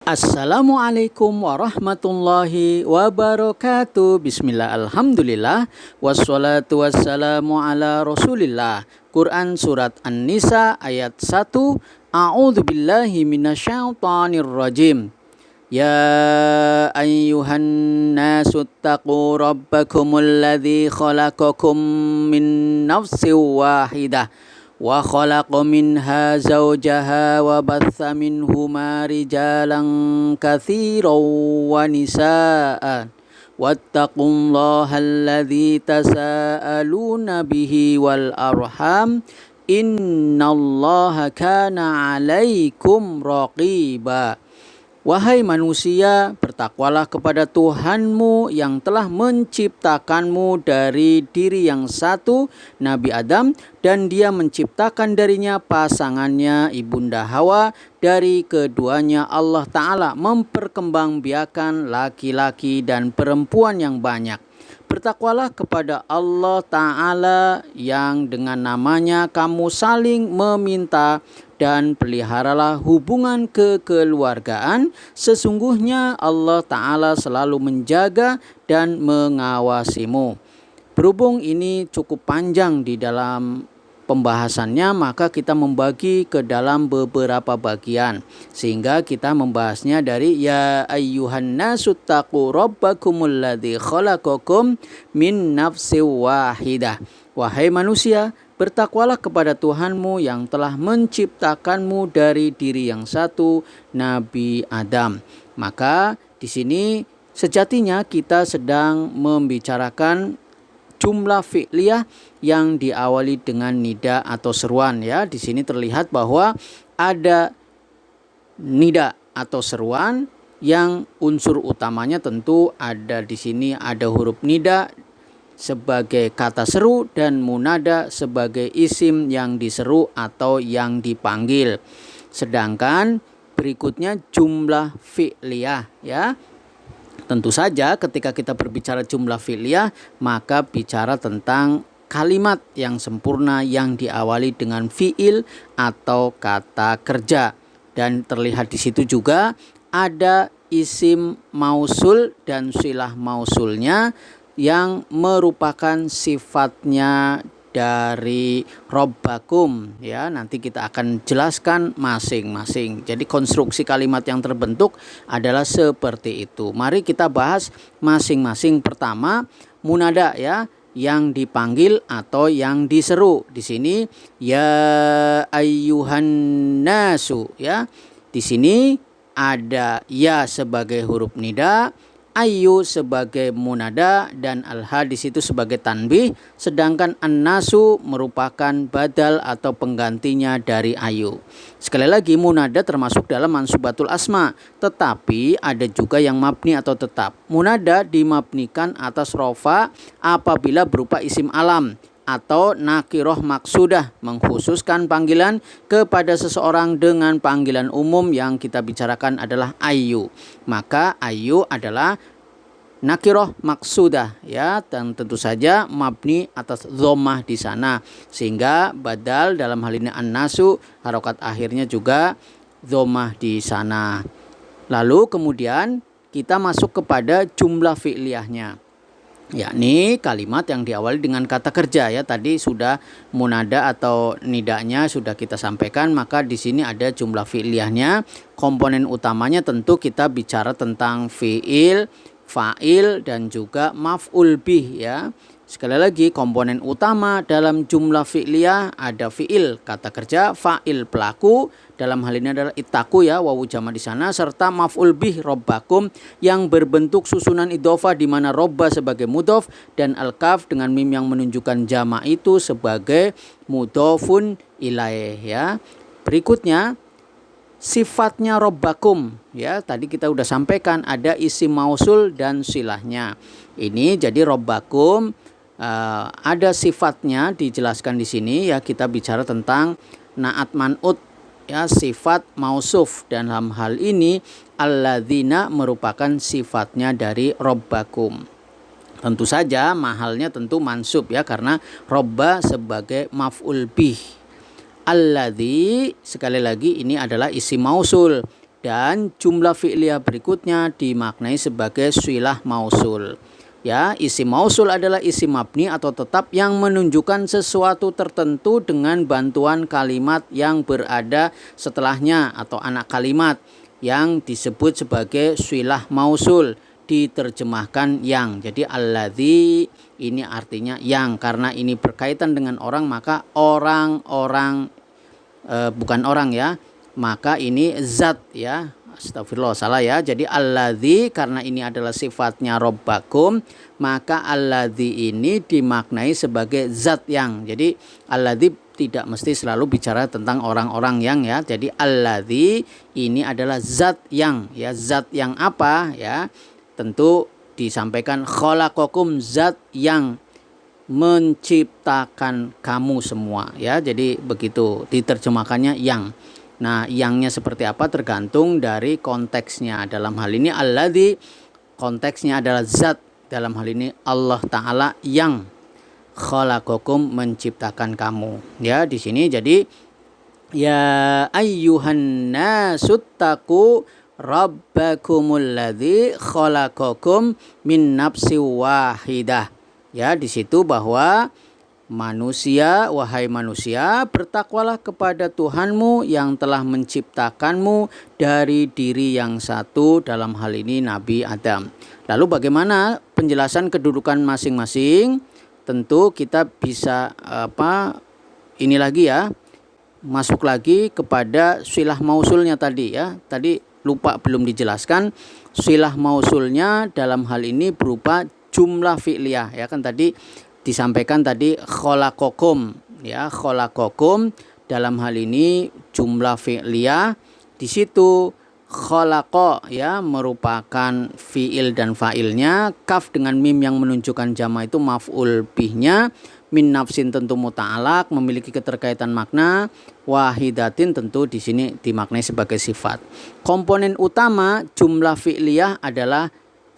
Assalamualaikum warahmatullahi wabarakatuh. Bismillah, alhamdulillah, wassalatu wassalamu ala rasulillah. Quran Surat An-Nisa ayat 1. A'udzu billahi minasyaitonir rajim. Ya ayyuhan nasu taqu rabbakumul ladzi khalaqakum min nafsin wahidah wa khalaqa minha zawjaha wa batha minhuma rijalan katsiran wa nisaa wattaqullaha alladzi tasaaluna bihi wal arham innallaha kana 'alaikum raqiba. Wahai manusia, bertakwalah kepada Tuhanmu yang telah menciptakanmu dari diri yang satu, Nabi Adam, dan dia menciptakan darinya pasangannya, Ibunda Hawa. Dari keduanya Allah Ta'ala memperkembangbiakan laki-laki dan perempuan yang banyak. Bertakwalah kepada Allah Ta'ala yang dengan namanya kamu saling meminta, dan peliharalah hubungan kekeluargaan. Sesungguhnya Allah Ta'ala selalu menjaga dan mengawasimu. Berhubung ini cukup panjang di dalam pembahasannya, maka kita membagi ke dalam beberapa bagian, sehingga kita membahasnya dari ya ayyuhan nasu taqu rabbakumul ladzi khalaqakum min nafsin wahidah. Wahai manusia, bertakwalah kepada Tuhanmu yang telah menciptakanmu dari diri yang satu, Nabi Adam. Maka di sini sejatinya kita sedang membicarakan jumlah fi'liyah yang diawali dengan nida atau seruan, ya. Di sini terlihat bahwa ada nida atau seruan yang unsur utamanya tentu ada di sini, ada huruf nida sebagai kata seru dan munada sebagai isim yang diseru atau yang dipanggil. Sedangkan berikutnya jumlah fi'liyah, ya. Tentu saja ketika kita berbicara jumlah fi'liyah, maka bicara tentang kalimat yang sempurna yang diawali dengan fi'il atau kata kerja. Dan terlihat di situ juga ada isim mausul dan silah mausulnya yang merupakan sifatnya dari robbakum, ya. Nanti kita akan jelaskan masing-masing. Jadi konstruksi kalimat yang terbentuk adalah seperti itu. Mari kita bahas masing-masing. Pertama, munada, ya, yang dipanggil atau yang diseru. Di sini ya ayyuhan nasu, ya. Di sini ada ya sebagai huruf nida, ayu sebagai munada, dan alha di situ sebagai tanbih, sedangkan an-nasu merupakan badal atau penggantinya dari ayu. Sekali lagi, munada termasuk dalam mansubatul asma, tetapi ada juga yang mabni atau tetap. Munada dimabnikan atas rofa apabila berupa isim alam atau nakiroh maksudah, mengkhususkan panggilan kepada seseorang dengan panggilan umum yang kita bicarakan adalah ayu. Maka ayu adalah nakiroh maksudah, ya, dan tentu saja mabni atas dhammah di sana, sehingga badal dalam hal ini an-nasu harokat akhirnya juga dhammah di sana. Lalu kemudian kita masuk kepada jumlah fi'liyahnya, yakni kalimat yang diawali dengan kata kerja, ya. Tadi sudah munada atau nidanya sudah kita sampaikan, maka di sini ada jumlah fi'liyahnya. Komponen utamanya tentu kita bicara tentang fi'il, fa'il, dan juga maf'ul bih, ya. Sekali lagi, komponen utama dalam jumlah fi'liyah ada fi'il, kata kerja, fa'il, pelaku, dalam hal ini adalah ittaqu, ya, wawu jama di sana, serta maf'ul bih robbakum yang berbentuk susunan idhofah di mana robba sebagai mudhof dan al-kaf dengan mim yang menunjukkan jama itu sebagai mudhofun ilaih, ya. Berikutnya sifatnya robbakum, ya, tadi kita udah sampaikan ada isim mausul dan silahnya. Ini jadi robbakum ada sifatnya dijelaskan di sini, ya. Kita bicara tentang naat man'ut, ya, sifat mausuf, dan dalam hal ini alladzina merupakan sifatnya dari robbakum. Tentu saja mahalnya tentu mansub, ya, karena robba sebagai maf'ul bih. Alladzi, sekali lagi ini adalah isim mausul. dan jumlah fi'liyah berikutnya dimaknai sebagai silah mausul. Ya, isim mausul adalah isim mabni atau tetap yang menunjukkan sesuatu tertentu dengan bantuan kalimat yang berada setelahnya atau anak kalimat yang disebut sebagai silah mausul, diterjemahkan yang. Jadi alladzi ini artinya yang, karena ini berkaitan dengan orang maka orang-orang bukan orang ya, maka ini zat ya. Astagfirullah, salah ya. Jadi alladzi karena ini adalah sifatnya robbakum, maka alladzi ini dimaknai sebagai zat yang. Jadi alladzi tidak mesti selalu bicara tentang orang-orang yang ya. Jadi alladzi ini adalah zat yang ya. Zat yang apa ya? Tentu disampaikan khalaqakum, zat yang menciptakan kamu semua ya. Jadi begitu diterjemahkannya yang. Nah, yangnya seperti apa tergantung dari konteksnya. Dalam hal ini alladzi konteksnya adalah zat. Dalam hal ini Allah Ta'ala yang khalaqakum, menciptakan kamu. Ya, di sini jadi ya ayyuhan nasuttaqu rabbakumul ladzi khalaqakum min nafsin wahidah. Ya, di situ bahwa manusia, wahai manusia, bertakwalah kepada Tuhanmu yang telah menciptakanmu dari diri yang satu, dalam hal ini Nabi Adam. Lalu bagaimana penjelasan kedudukan masing-masing? Tentu kita bisa ini lagi ya, masuk lagi kepada silah mausulnya tadi ya. Tadi lupa belum dijelaskan. Silah mausulnya dalam hal ini berupa jumlah fi'liyah ya kan, tadi disampaikan tadi khalaqakum ya, khalaqakum dalam hal ini jumlah fi'liyah. Di situ khalaqa ya merupakan fi'il dan fa'ilnya, kaf dengan mim yang menunjukkan jama itu maf'ul bihnya, min nafsin tentu muta'alaq memiliki keterkaitan makna, wahidatin tentu di sini dimaknai sebagai sifat. Komponen utama jumlah fi'liyah adalah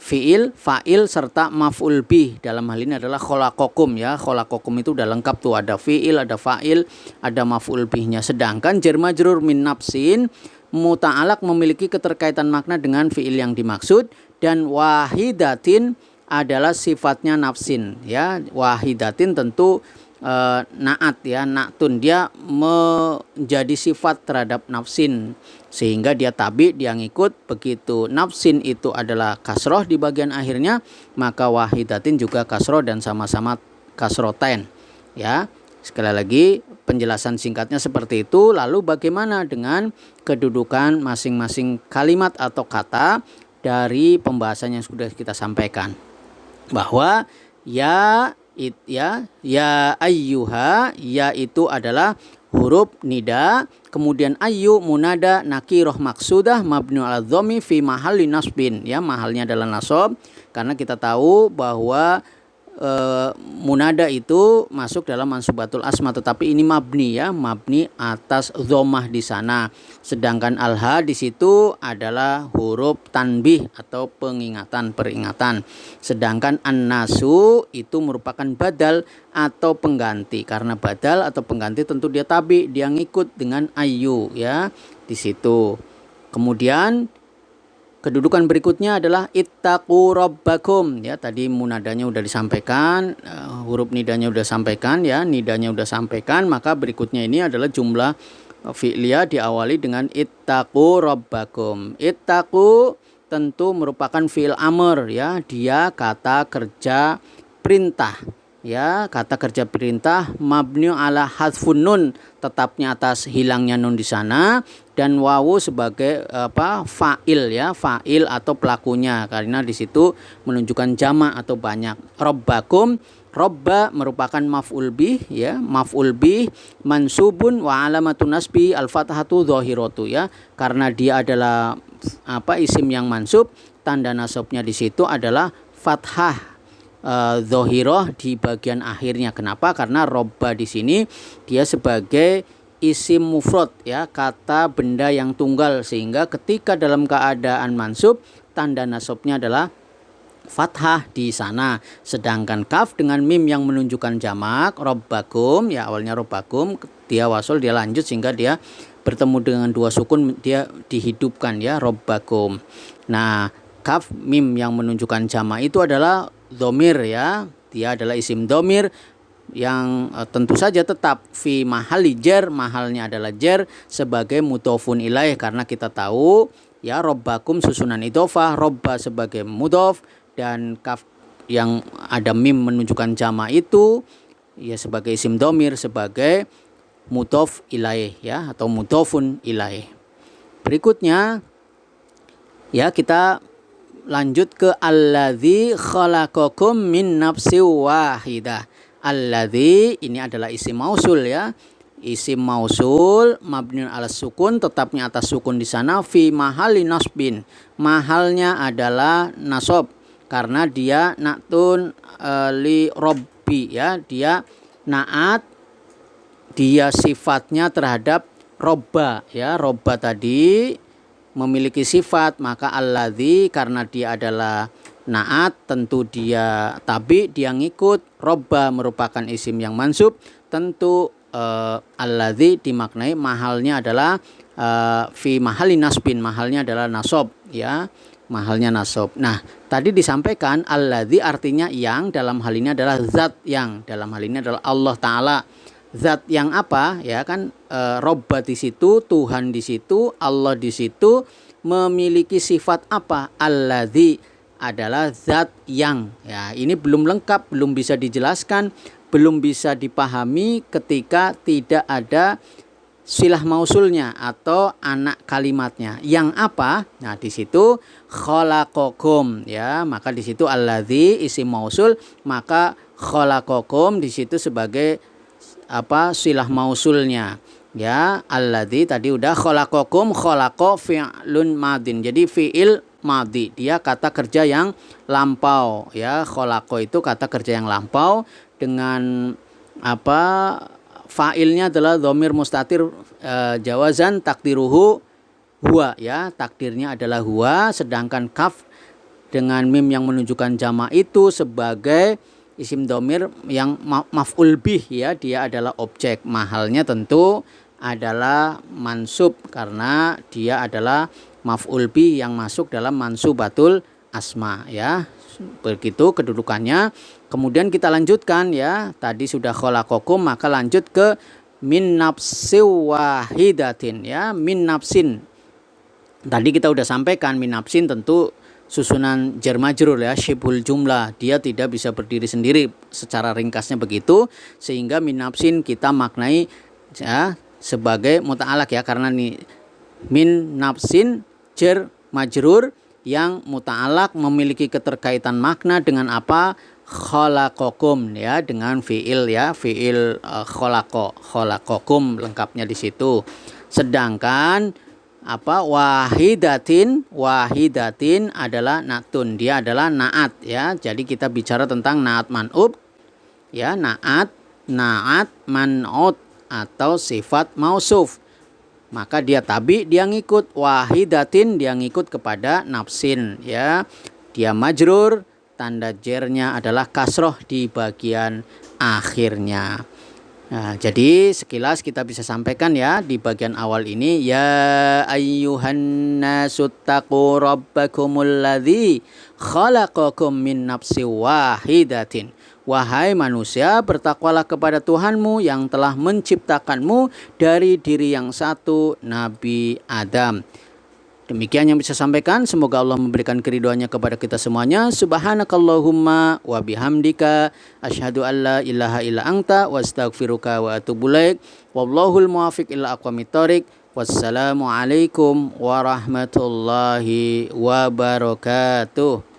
fi'il, fa'il serta maf'ul bih. Dalam hal ini adalah khalaqakum ya. Khalaqakum itu udah lengkap tuh, ada fi'il, ada fa'il, ada maf'ul bihnya. Sedangkan jar majrur min nafsin muta'alaq memiliki keterkaitan makna dengan fi'il yang dimaksud, dan wahidatin adalah sifatnya nafsin ya. Wahidatin tentu naat ya, naatun, dia menjadi sifat terhadap nafsin sehingga dia tabi, dia ngikut. Begitu nafsin itu adalah kasroh di bagian akhirnya, maka wahidatin juga kasroh dan sama-sama kasrotain ya. Sekali lagi penjelasan singkatnya seperti itu. Lalu bagaimana dengan kedudukan masing-masing kalimat atau kata dari pembahasan yang sudah kita sampaikan, bahwa ya ayyuha, ya itu adalah huruf nida, kemudian ayyu munada nakiroh maksudah mabnu ala dhammi fi mahalli nasbin ya, mahalnya adalah nasab karena kita tahu bahwa munada itu masuk dalam mansubatul asma, tetapi ini mabni ya, mabni atas dhammah di sana. Sedangkan alha di situ adalah huruf tanbih atau peringatan. Sedangkan annasu itu merupakan badal atau pengganti. Karena badal atau pengganti tentu dia tabi, dia ngikut dengan ayu ya di situ. Kemudian kedudukan berikutnya adalah ittaqu rabbakum ya, tadi munadanya udah disampaikan, huruf nidanya udah sampaikan ya, nidanya udah sampaikan, maka berikutnya ini adalah jumlah fi'liyah diawali dengan ittaqu rabbakum. Ittaqu tentu merupakan fi'il amr ya, dia kata kerja perintah ya, kata kerja perintah mabni ala hadfun nun, tetapnya atas hilangnya nun di sana, dan wawu sebagai fa'il ya, fa'il atau pelakunya karena di situ menunjukkan jama' atau banyak. Rabbakum, robba merupakan maf'ul bih ya, maf'ul bih mansubun wa alamatun nasbi al-fathatu dhahiratu ya, karena dia adalah isim yang mansub, tanda nasabnya di situ adalah fathah dhohiroh di bagian akhirnya. Kenapa? Karena robba di sini dia sebagai isim mufrad ya, kata benda yang tunggal, sehingga ketika dalam keadaan mansub tanda nasabnya adalah fathah di sana. Sedangkan kaf dengan mim yang menunjukkan jamak, robbakum ya, awalnya robbakum, dia wasol, dia lanjut sehingga dia bertemu dengan dua sukun dia dihidupkan ya, robbakum. Nah, kaf mim yang menunjukkan jamak itu adalah dhamir ya. Dia adalah isim dhamir yang tentu saja tetap fi mahali jar, mahalnya adalah jar sebagai mudhofun ilaih, karena kita tahu ya robbakum susunan idhofah, robba sebagai mudhof dan kaf yang ada mim menunjukkan jamak itu ya sebagai isim dhamir sebagai mudhof ilaih ya, atau mudhofun ilaih. Berikutnya ya kita lanjut ke alladzi khalaqakum min nafsin wahidah. Alladzi ini adalah isim mausul ya. Isim mausul mabniun ala sukun, tetapnya atas sukun di sana, fi mahali nasbin. Mahalnya adalah nasab karena dia na'tun li robbi ya, dia naat, dia sifatnya terhadap robba ya. Robba tadi memiliki sifat, maka alladzi karena dia adalah naat tentu dia tabi, dia ngikut. Robba merupakan isim yang mansub, tentu alladzi dimaknai mahalnya adalah fi mahali nasbin, mahalnya adalah nasab ya, mahalnya nasab. Nah, tadi disampaikan alladzi artinya yang, dalam hal ini adalah zat yang, dalam hal ini adalah Allah Ta'ala. Zat yang apa ya kan, robba di situ, Tuhan di situ, Allah di situ, memiliki sifat apa? Alladzi adalah zat yang ya. Ini belum lengkap, belum bisa dijelaskan, belum bisa dipahami ketika tidak ada silah mausulnya atau anak kalimatnya. Yang apa? Nah, di situ khalaqakum ya, maka di situ alladzi isim mausul, maka khalaqakum di situ sebagai apa, silah mausulnya ya. Alladzi tadi udah, khalaqakum, khalaqa fi'lun madin, jadi fi'il madhi, dia kata kerja yang lampau ya. Khalaqa itu kata kerja yang lampau dengan apa, fa'ilnya adalah dhamir mustatir jawazan takdiruhu huwa ya, takdirnya adalah huwa, sedangkan kaf dengan mim yang menunjukkan jamak itu sebagai isim dhamir yang maf'ul bih ya, dia adalah objek. Mahalnya tentu adalah mansub karena dia adalah maf'ul bih yang masuk dalam mansubatul asma ya. Begitu kedudukannya. Kemudian kita lanjutkan ya, tadi sudah khalaqakum, maka lanjut ke min nafsin wahidatin ya. Min nafsin tadi kita udah sampaikan, min nafsin tentu susunan jar majrur ya, syibhul jumlah, dia tidak bisa berdiri sendiri, secara ringkasnya begitu, sehingga min nafsin kita maknai ya sebagai muta'alaq ya, karena nih min nafsin jar majrur yang muta'alaq memiliki keterkaitan makna dengan apa? Khalaqakum ya, dengan fiil ya, fiil khalaqakum lengkapnya di situ. Sedangkan apa, wahidatin adalah natun, dia adalah naat ya. Jadi kita bicara tentang naat man'ub ya, naat man'ut atau sifat mausuf, maka dia tabi, dia ngikut. Wahidatin dia ngikut kepada nafsin ya, dia majrur, tanda jernya adalah kasroh di bagian akhirnya. Nah, jadi sekilas kita bisa sampaikan ya di bagian awal ini, ya ayyuhan nasu taqu rabbakumul ladzi khalaqakum min nafsin wahidatin. Wahai manusia, bertakwalah kepada Tuhanmu yang telah menciptakanmu dari diri yang satu, Nabi Adam. Demikian yang bisa sampaikan. Semoga Allah memberikan keridhoannya kepada kita semuanya. Subhanakallahumma wa bihamdika asyhadu an la ilaha illa anta wa astaghfiruka wa atubu ilaik. Wallahul muwaffiq ila aqwamit thoriq. Wassalamu alaikum warahmatullahi wabarakatuh.